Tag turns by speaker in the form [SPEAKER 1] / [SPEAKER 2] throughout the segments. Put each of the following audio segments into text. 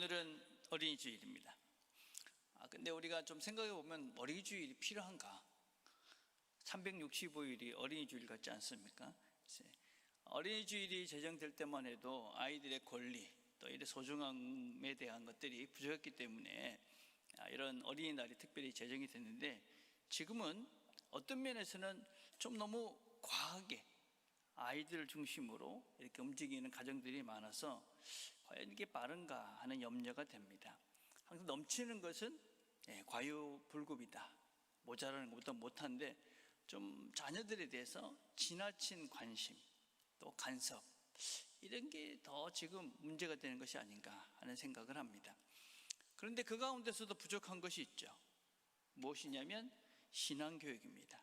[SPEAKER 1] 오늘은 어린이 주일입니다. 근데 우리가 좀 생각해 보면 어린이 주일이 필요한가? 365일이 어린이 주일 같지 않습니까? 어린이 주일이 제정될 때만 해도 아이들의 권리, 또 이런 소중함에 대한 것들이 부족했기 때문에 이런 어린이날이 특별히 제정이 됐는데, 지금은 어떤 면에서는 좀 너무 과하게 아이들을 중심으로 이렇게 움직이는 가정들이 많아서 과연 이게 빠른가 하는 염려가 됩니다. 항상 넘치는 것은 과유불급이다, 모자라는 것보다 못한데, 좀 자녀들에 대해서 지나친 관심, 또 간섭, 이런 게 더 지금 문제가 되는 것이 아닌가 하는 생각을 합니다. 그런데 그 가운데서도 부족한 것이 있죠. 무엇이냐면 신앙교육입니다.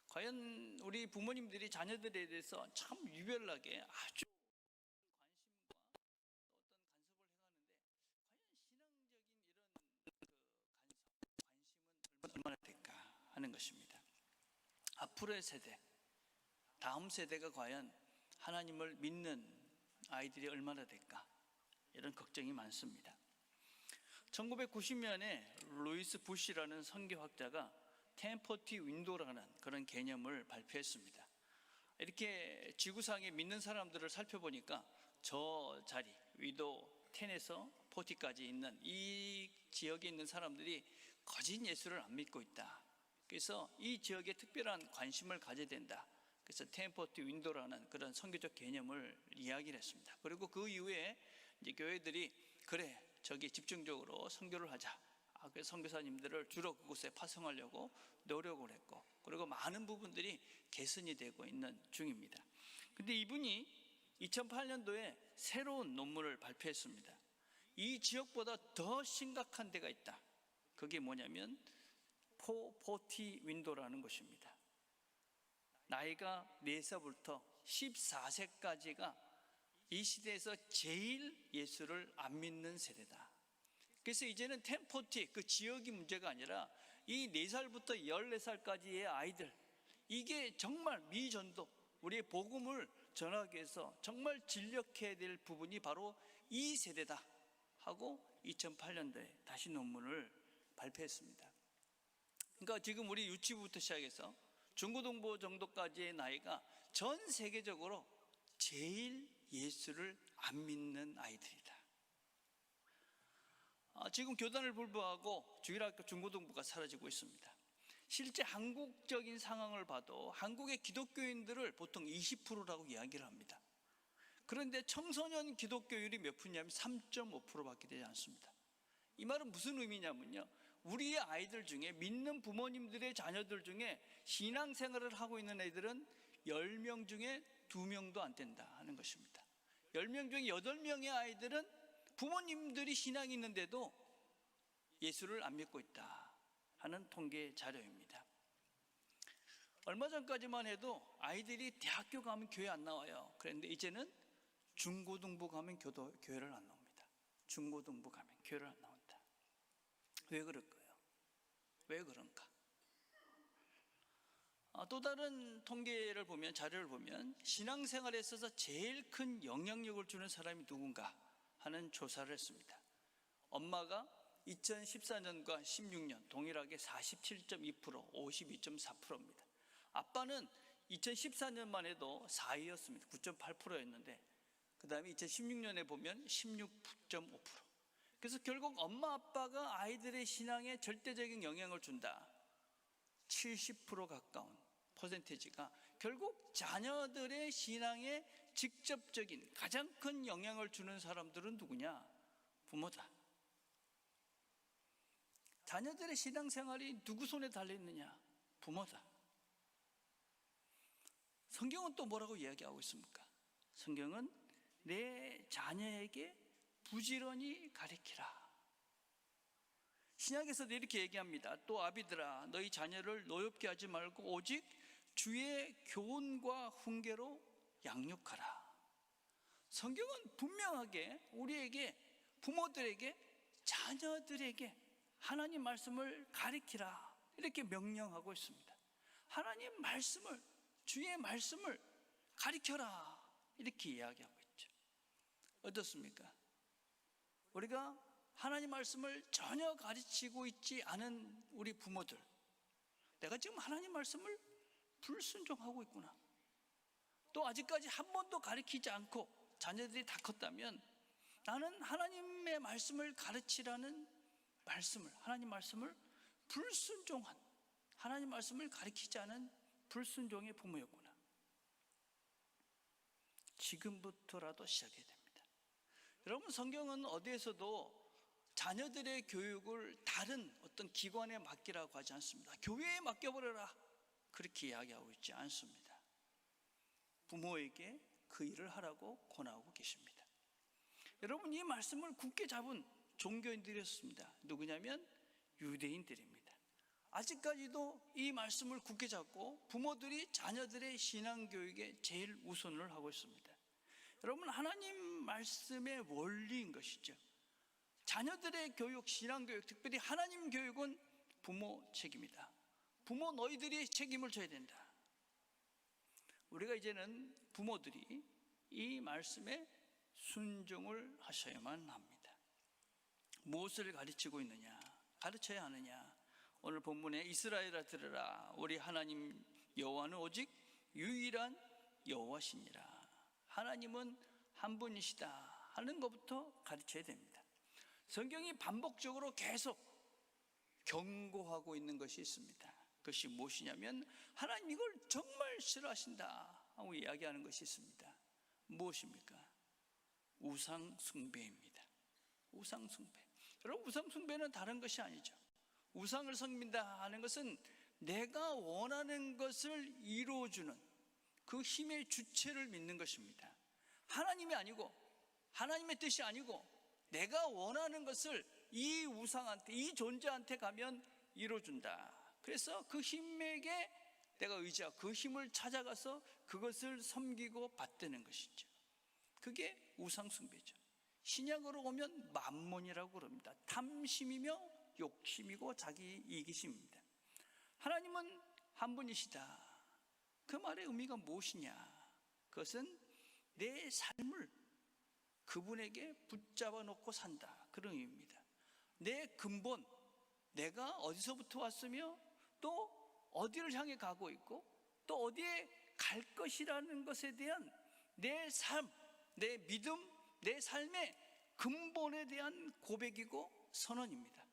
[SPEAKER 1] 과연 우리 부모님들이 자녀들에 대해서 참 유별나게 아주 관심과 어떤 간섭을 해가는데, 과연 신앙적인 이런 관심은 얼마나 될까 하는 것입니다. 앞으로의 세대, 다음 세대가 과연 하나님을 믿는 아이들이 얼마나 될까, 이런 걱정이 많습니다. 1990년에 루이스 부시라는 선교학자가 템퍼티 윈도라는 그런 개념을 발표했습니다. 이렇게 지구상에 믿는 사람들을 살펴보니까 저 자리, 위도 10에서 40까지 있는 이 지역에 있는 사람들이 거짓 예수를 안 믿고 있다. 그래서 이 지역에 특별한 관심을 가져야 된다. 그래서 템퍼티 윈도라는 그런 선교적 개념을 이야기를 했습니다. 그리고 그 이후에 이제 교회들이 그래, 저기 집중적으로 선교를 하자. 그래서 선교사님들을 주로 그곳에 파송하려고 노력을 했고, 그리고 많은 부분들이 개선이 되고 있는 중입니다. 근데 이분이 2008년도에 새로운 논문을 발표했습니다. 이 지역보다 더 심각한 데가 있다. 그게 뭐냐면 440 윈도라는 것입니다. 나이가 4살부터 14세까지가 이 시대에서 제일 예수를 안 믿는 세대다. 그래서 이제는 1040, 그 지역이 문제가 아니라 이 4살부터 14살까지의 아이들, 이게 정말 미전도, 우리의 복음을 전하기 위해서 정말 진력해야 될 부분이 바로 이 세대다 하고 2008년도에 다시 논문을 발표했습니다. 그러니까 지금 우리 유치부부터 시작해서 중고등부 정도까지의 나이가 전 세계적으로 제일 예수를 안 믿는 아이들이다. 지금 교단을 불부하고 주일학교 중고등부가 사라지고 있습니다. 실제 한국적인 상황을 봐도 한국의 기독교인들을 보통 20%라고 이야기를 합니다. 그런데 청소년 기독교율이 몇 프로냐면 3.5%밖에 되지 않습니다. 이 말은 무슨 의미냐면요, 우리의 아이들 중에, 믿는 부모님들의 자녀들 중에 신앙생활을 하고 있는 애들은 10명 중에 2명도 안 된다 하는 것입니다. 10명 중에 8명의 아이들은 부모님들이 신앙이 있는데도 예수를 안 믿고 있다 하는 통계 자료입니다. 얼마 전까지만 해도 아이들이 대학교 가면 교회 안 나와요. 그런데 이제는 중고등부 가면 교회를 안 나옵니다. 중고등부 가면 교회를 안 나온다. 왜 그럴까요? 왜 그런가? 또 다른 통계를 보면, 자료를 보면, 신앙생활에 있어서 제일 큰 영향력을 주는 사람이 누군가 하는 조사를 했습니다. 엄마가 2014년과 16년 동일하게 47.2%, 52.4%입니다. 아빠는 2014년만 해도 4위였습니다. 9.8%였는데 그 다음에 2016년에 보면 16.5%. 그래서 결국 엄마 아빠가 아이들의 신앙에 절대적인 영향을 준다. 70% 가까운 퍼센테이지가 결국 자녀들의 신앙에 직접적인 가장 큰 영향을 주는 사람들은 누구냐? 부모다. 자녀들의 신앙생활이 누구 손에 달려있느냐? 부모다. 성경은 또 뭐라고 이야기하고 있습니까? 성경은 내 자녀에게 부지런히 가르치라. 신약에서도 이렇게 얘기합니다. 또 아비들아, 너희 자녀를 노엽게 하지 말고 오직 주의 교훈과 훈계로 양육하라. 성경은 분명하게 우리에게, 부모들에게, 자녀들에게 하나님 말씀을 가르치라 이렇게 명령하고 있습니다. 하나님 말씀을, 주의 말씀을 가르쳐라 이렇게 이야기하고 있죠. 어떻습니까? 우리가 하나님 말씀을 전혀 가르치고 있지 않은 우리 부모들, 내가 지금 하나님 말씀을 불순종하고 있구나. 또 아직까지 한 번도 가르치지 않고 자녀들이 다 컸다면 나는 하나님의 말씀을 가르치라는 말씀을, 하나님 말씀을 불순종한, 하나님 말씀을 가르치지 않은 불순종의 부모였구나. 지금부터라도 시작해야 됩니다. 여러분, 성경은 어디에서도 자녀들의 교육을 다른 어떤 기관에 맡기라고 하지 않습니다. 교회에 맡겨버려라, 그렇게 이야기하고 있지 않습니다. 부모에게 그 일을 하라고 권하고 계십니다. 여러분, 이 말씀을 굳게 잡은 종교인들이었습니다. 누구냐면 유대인들입니다. 아직까지도 이 말씀을 굳게 잡고 부모들이 자녀들의 신앙교육에 제일 우선을 하고 있습니다. 여러분, 하나님 말씀의 원리인 것이죠. 자녀들의 교육, 신앙교육, 특별히 하나님 교육은 부모 책임이다. 부모 너희들이 책임을 져야 된다. 우리가 이제는 부모들이 이 말씀에 순종을 하셔야만 합니다. 무엇을 가르치고 있느냐, 가르쳐야 하느냐. 오늘 본문에 이스라엘아 들으라, 우리 하나님 여호와는 오직 유일한 여호와시니라. 하나님은 한 분이시다 하는 것부터 가르쳐야 됩니다. 성경이 반복적으로 계속 경고하고 있는 것이 있습니다. 그것이 무엇이냐면 하나님 이걸 정말 싫어하신다 하고 이야기하는 것이 있습니다. 무엇입니까? 우상 숭배입니다. 우상 숭배. 여러분, 우상 숭배는 다른 것이 아니죠. 우상을 섬긴다 하는 것은 내가 원하는 것을 이루어주는 그 힘의 주체를 믿는 것입니다. 하나님이 아니고, 하나님의 뜻이 아니고 내가 원하는 것을 이 우상한테, 이 존재한테 가면 이루어준다. 그래서 그 힘에게 내가 의지하고 그 힘을 찾아가서 그것을 섬기고 받드는 것이죠. 그게 우상 숭배죠. 신약으로 오면 만몬이라고 그럽니다. 탐심이며 욕심이고 자기 이기심입니다. 하나님은 한 분이시다. 그 말의 의미가 무엇이냐? 그것은 내 삶을 그분에게 붙잡아 놓고 산다, 그런 의미입니다. 내 근본, 내가 어디서부터 왔으며 또 어디를 향해 가고 있고 또 어디에 갈 것이라는 것에 대한 내 삶, 내 믿음, 내 삶의 근본에 대한 고백이고 선언입니다.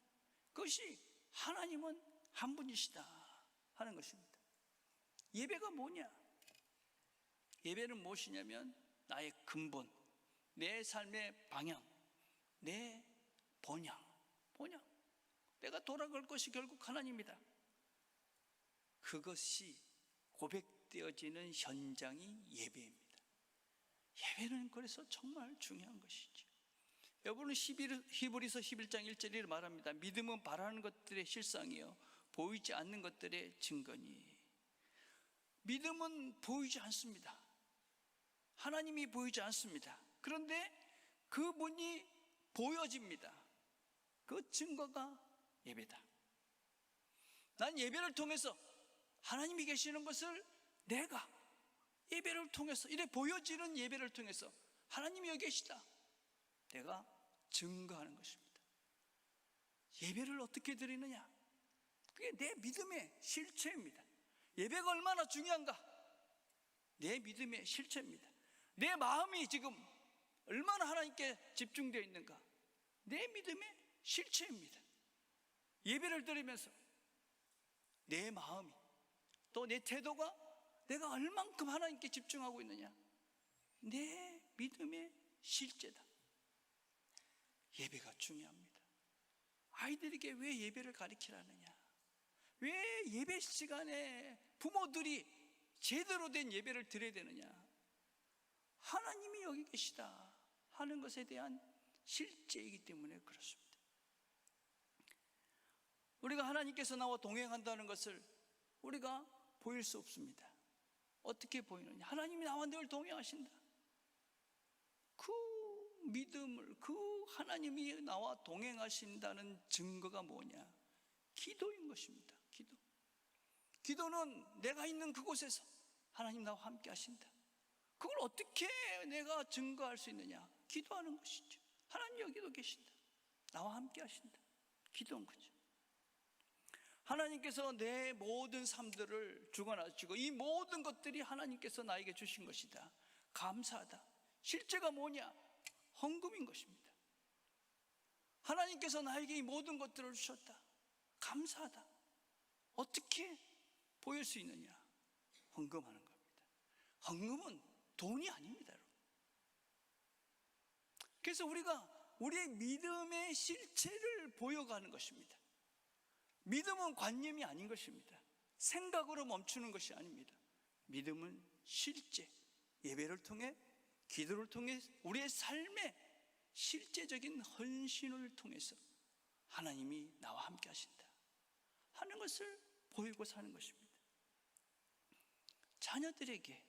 [SPEAKER 1] 그것이 하나님은 한 분이시다 하는 것입니다. 예배가 뭐냐? 예배는 무엇이냐면 나의 근본, 내 삶의 방향, 내 본향. 내가 돌아갈 것이 결국 하나님이다. 그것이 고백되어지는 현장이 예배입니다. 예배는 그래서 정말 중요한 것이죠. 여러분은 히브리서 11장 1절에 말합니다. 믿음은 바라는 것들의 실상이요 보이지 않는 것들의 증거니. 믿음은 보이지 않습니다. 하나님이 보이지 않습니다. 그런데 그분이 보여집니다. 그 증거가 예배다. 난 예배를 통해서 하나님이 계시는 것을 내가 예배를 통해서, 이래 보여지는 예배를 통해서 하나님이 여기 계시다, 내가 증거하는 것입니다. 예배를 어떻게 드리느냐? 그게 내 믿음의 실체입니다. 예배가 얼마나 중요한가? 내 믿음의 실체입니다. 내 마음이 지금 얼마나 하나님께 집중되어 있는가? 내 믿음의 실체입니다. 예배를 드리면서 내 마음이, 또 내 태도가 내가 얼만큼 하나님께 집중하고 있느냐? 내 믿음의 실제다. 예배가 중요합니다. 아이들에게 왜 예배를 가르치라느냐? 왜 예배 시간에 부모들이 제대로 된 예배를 드려야 되느냐? 하나님이 여기 계시다 하는 것에 대한 실제이기 때문에 그렇습니다. 우리가 하나님께서 나와 동행한다는 것을 우리가 보일 수 없습니다. 어떻게 보이느냐? 하나님이 나와 늘 동행하신다. 그 믿음을, 그 하나님이 나와 동행하신다는 증거가 뭐냐? 기도인 것입니다. 기도는 내가 있는 그곳에서 하나님 나와 함께 하신다. 그걸 어떻게 내가 증거할 수 있느냐? 기도하는 것이죠. 하나님 여기도 계신다. 나와 함께 하신다. 기도한 거죠. 하나님께서 내 모든 삶들을 주관하시고 이 모든 것들이 하나님께서 나에게 주신 것이다. 감사하다. 실제가 뭐냐? 헌금인 것입니다. 하나님께서 나에게 이 모든 것들을 주셨다. 감사하다. 어떻게 보일 수 있느냐? 헌금하는 겁니다. 헌금은 돈이 아닙니다, 여러분. 그래서 우리가 우리의 믿음의 실체를 보여가는 것입니다. 믿음은 관념이 아닌 것입니다. 생각으로 멈추는 것이 아닙니다. 믿음은 실제, 예배를 통해, 기도를 통해 우리의 삶의 실제적인 헌신을 통해서 하나님이 나와 함께 하신다 하는 것을 보이고 사는 것입니다. 자녀들에게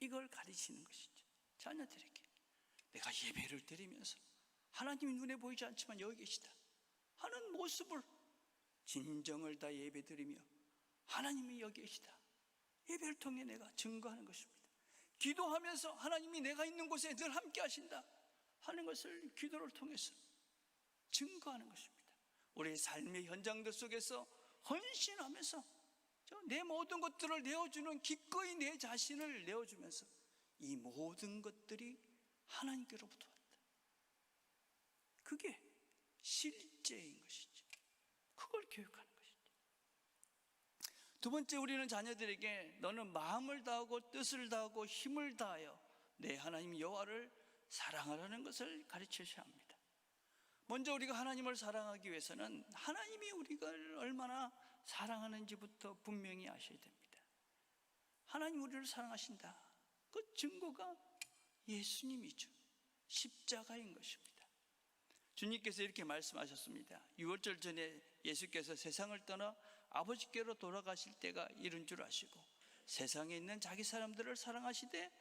[SPEAKER 1] 이걸 가르치는 것이죠. 자녀들에게 내가 예배를 드리면서 하나님이 눈에 보이지 않지만 여기 계시다 하는 모습을 진정을 다 예배 드리며 하나님이 여기 계시다, 예배를 통해 내가 증거하는 것입니다. 기도하면서 하나님이 내가 있는 곳에 늘 함께 하신다 하는 것을 기도를 통해서 증거하는 것입니다. 우리의 삶의 현장들 속에서 헌신하면서 내 모든 것들을 내어주는, 기꺼이 내 자신을 내어주면서 이 모든 것들이 하나님께로부터 왔다. 그게 실제인 것이죠. 그걸 교육하는 것이죠. 두 번째, 우리는 자녀들에게 너는 마음을 다하고 뜻을 다하고 힘을 다하여 내 하나님 여호와를 사랑하라는 것을 가르치셔야 합니다. 먼저 우리가 하나님을 사랑하기 위해서는 하나님이 우리가 얼마나 사랑하는지부터 분명히 아셔야 됩니다. 하나님 우리를 사랑하신다. 그 증거가 예수님이죠. 십자가인 것입니다. 주님께서 이렇게 말씀하셨습니다. 유월절 전에 예수께서 세상을 떠나 아버지께로 돌아가실 때가 이른 줄 아시고 세상에 있는 자기 사람들을 사랑하시되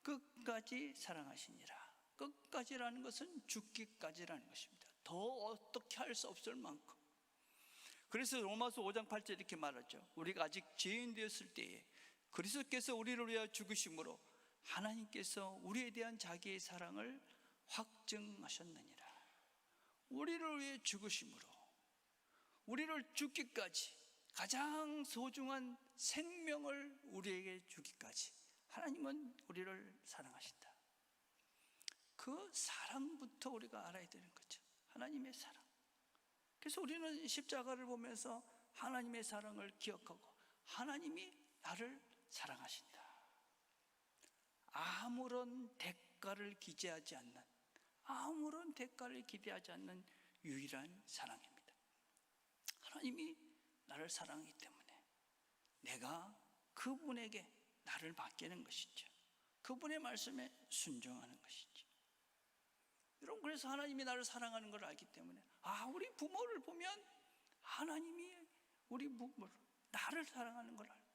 [SPEAKER 1] 끝까지 사랑하시니라. 끝까지라는 것은 죽기까지라는 것입니다. 더 어떻게 할 수 없을 만큼. 그래서 로마서 5장 8절 이렇게 말하죠. 우리가 아직 죄인 되었을 때에 그리스도께서 우리를 위하여 죽으심으로 하나님께서 우리에 대한 자기의 사랑을 확증하셨느니라. 우리를 위해 죽으심으로, 우리를 죽기까지, 가장 소중한 생명을 우리에게 주기까지 하나님은 우리를 사랑하신다. 그 사랑부터 우리가 알아야 되는 거죠. 하나님의 사랑. 그래서 우리는 십자가를 보면서 하나님의 사랑을 기억하고 하나님이 나를 사랑하신다. 아무런 대가를 기대하지 않는, 아무런 대가를 기대하지 않는 유일한 사랑입니다. 하나님이 나를 사랑하기 때문에 내가 그분에게 나를 맡기는 것이죠. 그분의 말씀에 순종하는 것이죠. 여러분, 그래서 하나님이 나를 사랑하는 걸 알기 때문에 우리 부모를 보면 하나님이 우리 부모를, 나를 사랑하는 걸 알고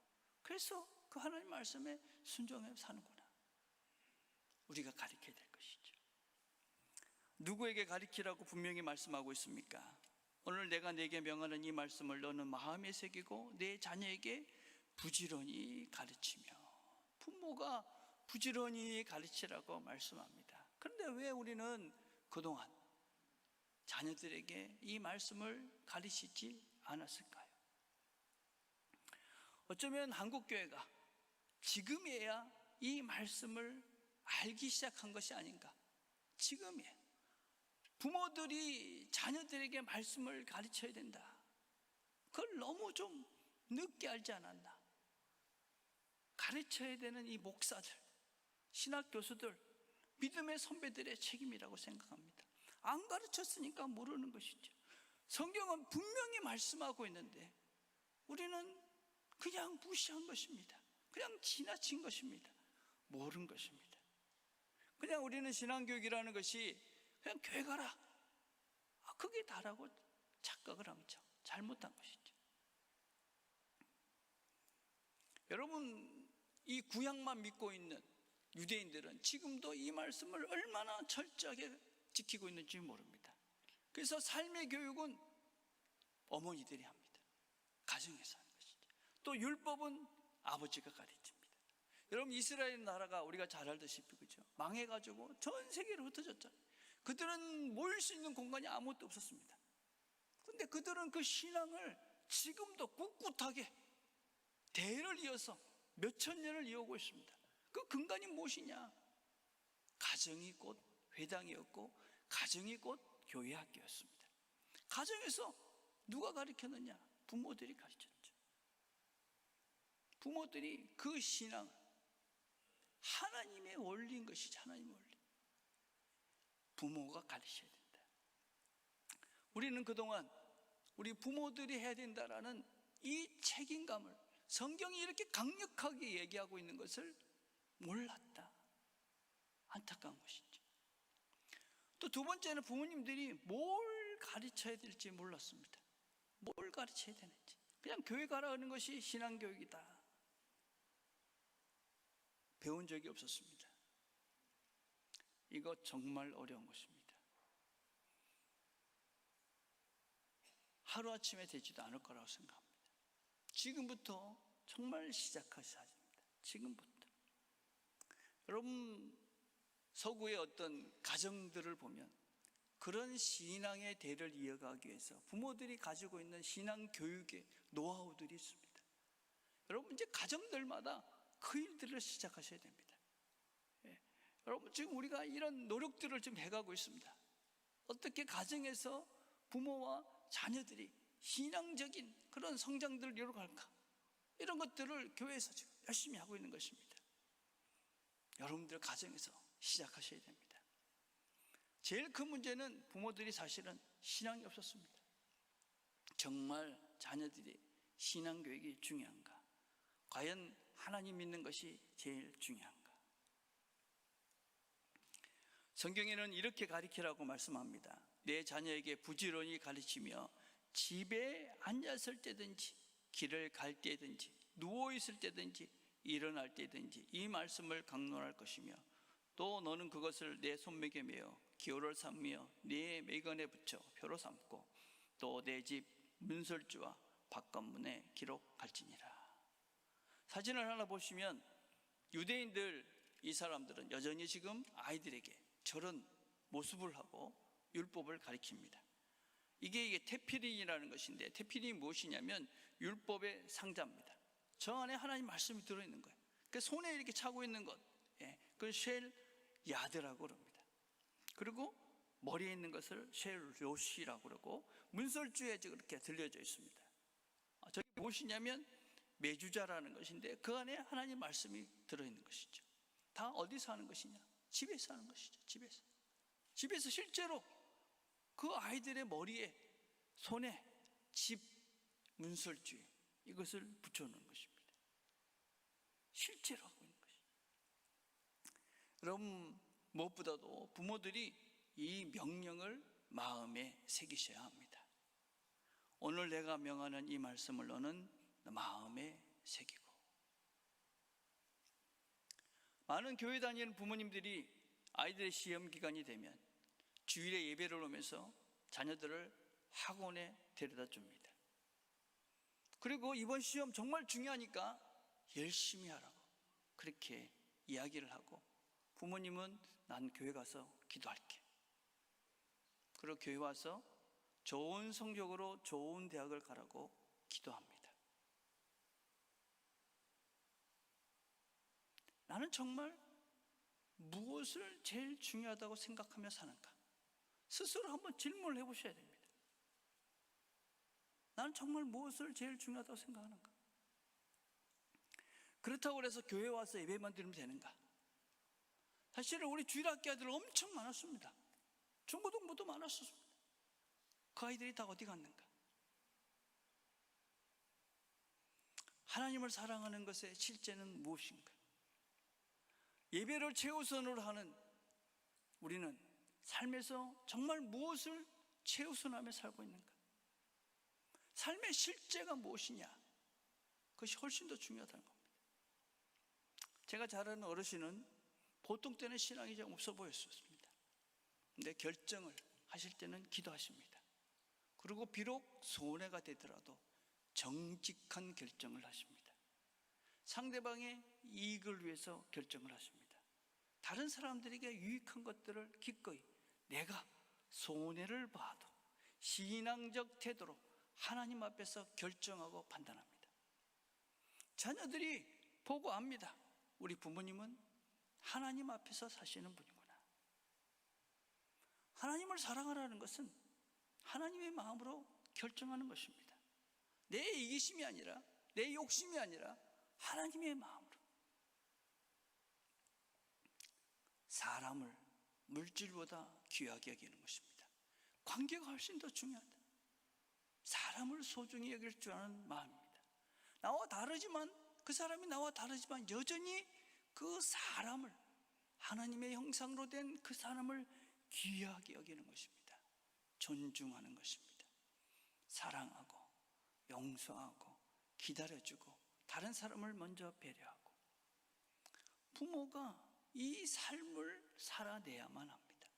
[SPEAKER 1] 그래서 그 하나님 말씀에 순종해 사는구나. 우리가 가르쳐야 될 것이죠. 누구에게 가르치라고 분명히 말씀하고 있습니까? 오늘 내가 네게 명하는 이 말씀을 너는 마음에 새기고 내 자녀에게 부지런히 가르치며. 부모가 부지런히 가르치라고 말씀합니다. 그런데 왜 우리는 그동안 자녀들에게 이 말씀을 가르치지 않았을까요? 어쩌면 한국교회가 지금에야 이 말씀을 알기 시작한 것이 아닌가. 지금이에요. 부모들이 자녀들에게 말씀을 가르쳐야 된다. 그걸 너무 좀 늦게 알지 않았나. 가르쳐야 되는 이 목사들, 신학 교수들, 믿음의 선배들의 책임이라고 생각합니다. 안 가르쳤으니까 모르는 것이죠. 성경은 분명히 말씀하고 있는데 우리는 그냥 무시한 것입니다. 그냥 지나친 것입니다. 모른 것입니다. 그냥 우리는 신앙교육이라는 것이 그냥 교회 가라, 그게 다라고 착각을 한 거죠. 잘못한 것이죠. 여러분, 이 구약만 믿고 있는 유대인들은 지금도 이 말씀을 얼마나 철저하게 지키고 있는지 모릅니다. 그래서 삶의 교육은 어머니들이 합니다. 가정에서 하는 것이죠. 또 율법은 아버지가 가르칩니다. 여러분, 이스라엘 나라가 우리가 잘 알다시피 그죠? 망해가지고 전 세계로 흩어졌잖아요. 그들은 모일 수 있는 공간이 아무것도 없었습니다. 근데 그들은 그 신앙을 지금도 꿋꿋하게 대를 이어서 몇천 년을 이어오고 있습니다. 그 근간이 무엇이냐? 가정이 곧 회당이었고, 가정이 곧 교회 학교였습니다. 가정에서 누가 가르쳤느냐? 부모들이 가르쳤죠. 부모들이 그 신앙, 하나님의 원리인 것이지, 하나님의 원리. 부모가 가르쳐야 된다. 우리는 그동안 우리 부모들이 해야 된다라는 이 책임감을 성경이 이렇게 강력하게 얘기하고 있는 것을 몰랐다. 안타까운 것이죠. 또 두 번째는 부모님들이 뭘 가르쳐야 될지 몰랐습니다. 뭘 가르쳐야 되는지. 그냥 교회 가라는 것이 신앙교육이다. 배운 적이 없었습니다. 이거 정말 어려운 것입니다. 하루아침에 되지도 않을 거라고 생각합니다. 지금부터 정말 시작하셔야 합니다. 지금부터. 여러분, 서구의 어떤 가정들을 보면 그런 신앙의 대를 이어가기 위해서 부모들이 가지고 있는 신앙 교육의 노하우들이 있습니다. 여러분, 이제 가정들마다 그 일들을 시작하셔야 됩니다. 여러분, 지금 우리가 이런 노력들을 좀 해가고 있습니다. 어떻게 가정에서 부모와 자녀들이 신앙적인 그런 성장들을 이뤄갈까? 이런 것들을 교회에서 지금 열심히 하고 있는 것입니다. 여러분들 가정에서 시작하셔야 됩니다. 제일 큰 문제는 부모들이 사실은 신앙이 없었습니다. 정말 자녀들이 신앙교육이 중요한가? 과연 하나님 믿는 것이 제일 중요한가? 성경에는 이렇게 가르치라고 말씀합니다. 내 자녀에게 부지런히 가르치며 집에 앉았을 때든지 길을 갈 때든지 누워있을 때든지 일어날 때든지 이 말씀을 강론할 것이며 또 너는 그것을 내 손목에 매어 기호를 삼며 네 매건에 붙여 표로 삼고 또 내 집 문설주와 바깥문에 기록할지니라. 사진을 하나 보시면 유대인들, 이 사람들은 여전히 지금 아이들에게 저런 모습을 하고 율법을 가르칩니다. 이게 테필린이라는 것인데, 테필린이 무엇이냐면 율법의 상자입니다. 저 안에 하나님 말씀이 들어있는 거예요. 그 손에 이렇게 차고 있는 것, 그걸 쉘 야드라고 그럽니다. 그리고 머리에 있는 것을 쉘 로시라고 그러고, 문설주에 이렇게 들려져 있습니다. 저게 무엇이냐면 메주자라는 것인데 그 안에 하나님 말씀이 들어있는 것이죠. 다 어디서 하는 것이냐? 집에서 하는 것이죠. 집에서 실제로 그 아이들의 머리에, 손에, 집 문설주에 이것을 붙여놓은 것입니다. 실제로 하고 있는 것입니다. 여러분, 무엇보다도 부모들이 이 명령을 마음에 새기셔야 합니다. 오늘 내가 명하는 이 말씀을 너는 마음에 새기고. 많은 교회 다니는 부모님들이 아이들의 시험 기간이 되면 주일에 예배를 오면서 자녀들을 학원에 데려다 줍니다. 그리고 이번 시험 정말 중요하니까 열심히 하라고 그렇게 이야기를 하고, 부모님은 난 교회 가서 기도할게. 그리고 교회 와서 좋은 성적으로 좋은 대학을 가라고 기도합니다. 나는 정말 무엇을 제일 중요하다고 생각하며 사는가? 스스로 한번 질문을 해보셔야 됩니다. 나는 정말 무엇을 제일 중요하다고 생각하는가? 그렇다고 해서 교회 와서 예배만 드리면 되는가? 사실은 우리 주일학교 아이들 엄청 많았습니다. 중고등부도 많았습니다. 그 아이들이 다 어디 갔는가? 하나님을 사랑하는 것의 실제는 무엇인가? 예배를 최우선으로 하는 우리는 삶에서 정말 무엇을 최우선하며 살고 있는가? 삶의 실제가 무엇이냐? 그것이 훨씬 더 중요하다는 겁니다. 제가 잘 아는 어르신은 보통 때는 신앙이 좀 없어 보였습니다. 근데 결정을 하실 때는 기도하십니다. 그리고 비록 손해가 되더라도 정직한 결정을 하십니다. 상대방의 이익을 위해서 결정을 하십니다. 다른 사람들에게 유익한 것들을 기꺼이 내가 손해를 봐도 신앙적 태도로 하나님 앞에서 결정하고 판단합니다. 자녀들이 보고 압니다. 우리 부모님은 하나님 앞에서 사시는 분이구나. 하나님을 사랑하라는 것은 하나님의 마음으로 결정하는 것입니다. 내 이기심이 아니라, 내 욕심이 아니라 하나님의 마음으로. 사람을 물질보다 귀하게 여기는 것입니다. 관계가 훨씬 더 중요하다. 사람을 소중히 여길 줄 아는 마음입니다. 나와 다르지만, 그 사람이 나와 다르지만 여전히 그 사람을, 하나님의 형상으로 된 그 사람을 귀하게 여기는 것입니다. 존중하는 것입니다. 사랑하고 용서하고 기다려주고 다른 사람을 먼저 배려하고, 부모가 이 삶을 살아내야만 합니다.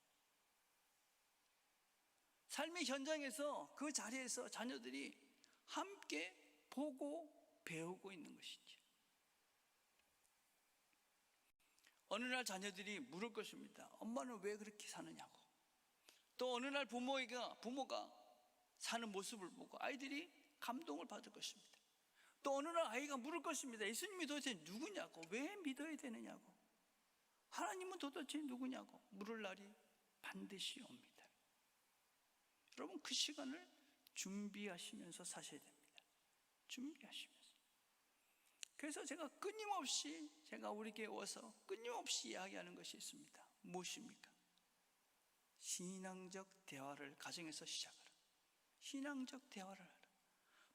[SPEAKER 1] 삶의 현장에서, 그 자리에서 자녀들이 함께 보고 배우고 있는 것이죠. 어느 날 자녀들이 물을 것입니다. 엄마는 왜 그렇게 사느냐고. 또 어느 날 부모가 사는 모습을 보고 아이들이 감동을 받을 것입니다. 또 어느 날 아이가 물을 것입니다. 예수님이 도대체 누구냐고, 왜 믿어야 되느냐고, 하나님은 도대체 누구냐고 물을 날이 반드시 옵니다. 여러분, 그 시간을 준비하시면서 사셔야 됩니다. 준비하시면서. 그래서 제가 끊임없이, 제가 우리 교회에 와서 끊임없이 이야기하는 것이 있습니다. 무엇입니까? 신앙적 대화를 가정에서 시작하라. 신앙적 대화를 하라.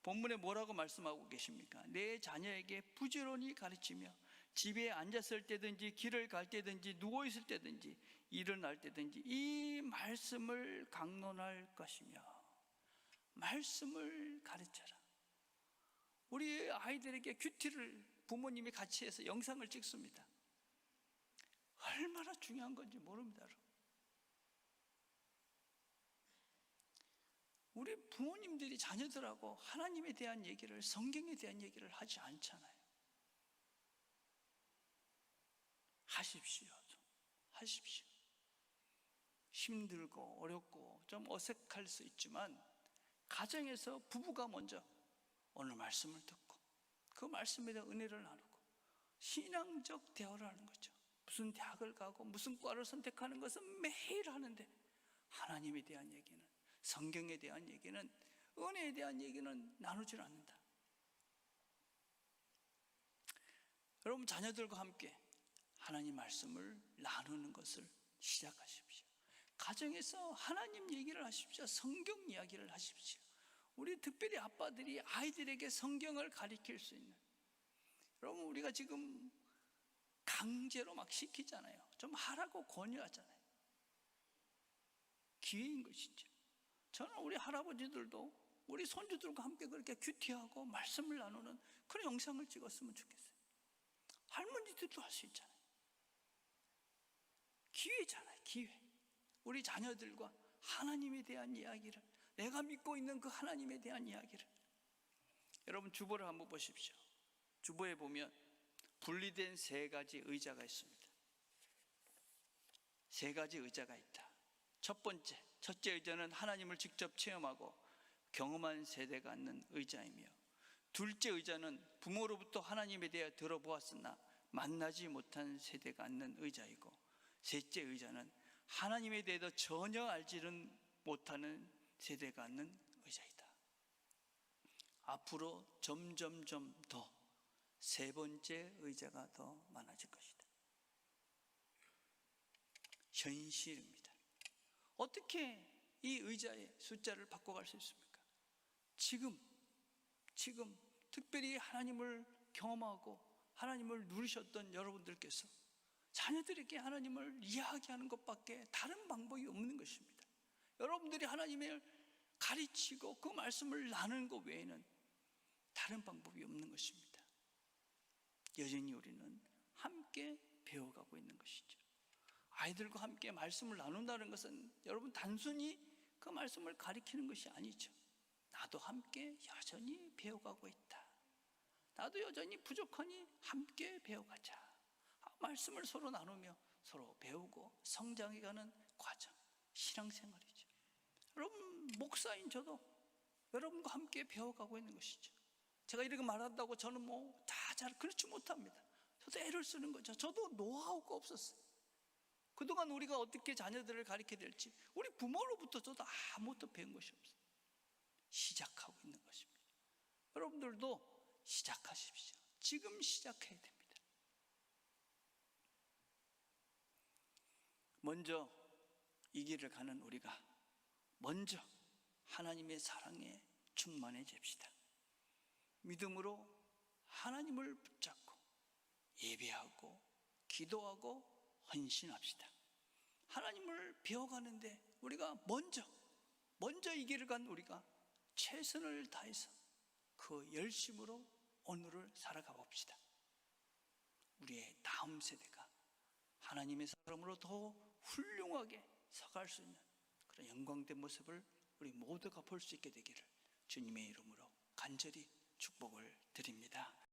[SPEAKER 1] 본문에 뭐라고 말씀하고 계십니까? 내 자녀에게 부지런히 가르치며 집에 앉았을 때든지 길을 갈 때든지 누워있을 때든지 일어날 때든지 이 말씀을 강론할 것이며. 말씀을 가르쳐라. 우리 아이들에게 큐티를 부모님이 같이 해서 영상을 찍습니다. 얼마나 중요한 건지 모릅니다. 우리 부모님들이 자녀들하고 하나님에 대한 얘기를, 성경에 대한 얘기를 하지 않잖아요. 하십시오. 좀 하십시오. 힘들고 어렵고 좀 어색할 수 있지만 가정에서 부부가 먼저 오늘 말씀을 듣고 그 말씀에 대한 은혜를 나누고 신앙적 대화를 하는 거죠. 무슨 대학을 가고 무슨 과를 선택하는 것은 매일 하는데 하나님에 대한 얘기는, 성경에 대한 얘기는, 은혜에 대한 얘기는 나누질 않는다. 여러분, 자녀들과 함께 하나님 말씀을 나누는 것을 시작하십시오. 가정에서 하나님 얘기를 하십시오. 성경 이야기를 하십시오. 우리 특별히 아빠들이 아이들에게 성경을 가르칠 수 있는, 여러분, 우리가 지금 강제로 막 시키잖아요. 좀 하라고 권유하잖아요. 기회인 것이죠. 저는 우리 할아버지들도 우리 손주들과 함께 그렇게 큐티하고 말씀을 나누는 그런 영상을 찍었으면 좋겠어요. 할머니들도 할 수 있잖아요. 기회잖아요, 기회. 우리 자녀들과 하나님에 대한 이야기를, 내가 믿고 있는 그 하나님에 대한 이야기를. 여러분, 주보를 한번 보십시오. 주보에 보면 분리된 3가지 의자가 있습니다. 3가지 의자가 있다. 첫째 의자는 하나님을 직접 체험하고 경험한 세대가 앉는 의자이며, 둘째 의자는 부모로부터 하나님에 대해 들어보았으나 만나지 못한 세대가 앉는 의자이고, 셋째 의자는 하나님에 대해서 전혀 알지는 못하는 세대가 앉는 의자이다. 앞으로 점점점 더 3번째 의자가 더 많아질 것이다. 현실입니다. 어떻게 이 의자의 숫자를 바꿔갈 수 있습니까? 지금 특별히 하나님을 경험하고 하나님을 누리셨던 여러분들께서 자녀들에게 하나님을 이야기하는 것밖에 다른 방법이 없는 것입니다. 여러분들이 하나님을 가르치고 그 말씀을 나누는 것 외에는 다른 방법이 없는 것입니다. 여전히 우리는 함께 배워가고 있는 것이죠. 아이들과 함께 말씀을 나눈다는 것은 여러분 단순히 그 말씀을 가르치는 것이 아니죠. 나도 함께 여전히 배워가고 있다. 나도 여전히 부족하니 함께 배워가자. 말씀을 서로 나누며 서로 배우고 성장해가는 과정, 신앙생활이죠. 여러분, 목사인 저도 여러분과 함께 배워가고 있는 것이죠. 제가 이렇게 말한다고 저는 뭐 다 잘 그렇지 못합니다. 저도 애를 쓰는 거죠. 저도 노하우가 없었어요. 그동안 우리가 어떻게 자녀들을 가르쳐야 될지 우리 부모로부터 저도 아무것도 배운 것이 없어요. 시작하고 있는 것입니다. 여러분들도 시작하십시오. 지금 시작해야 됩니다. 먼저 이 길을 가는 우리가 먼저 하나님의 사랑에 충만해집시다. 믿음으로 하나님을 붙잡고 예배하고 기도하고 헌신합시다. 하나님을 배워가는데 우리가 먼저 이 길을 간 우리가 최선을 다해서 그 열심으로 오늘을 살아가 봅시다. 우리의 다음 세대가 하나님의 사람으로 더 훌륭하게 서갈 수 있는 그런 영광된 모습을 우리 모두가 볼 수 있게 되기를 주님의 이름으로 간절히 축복을 드립니다.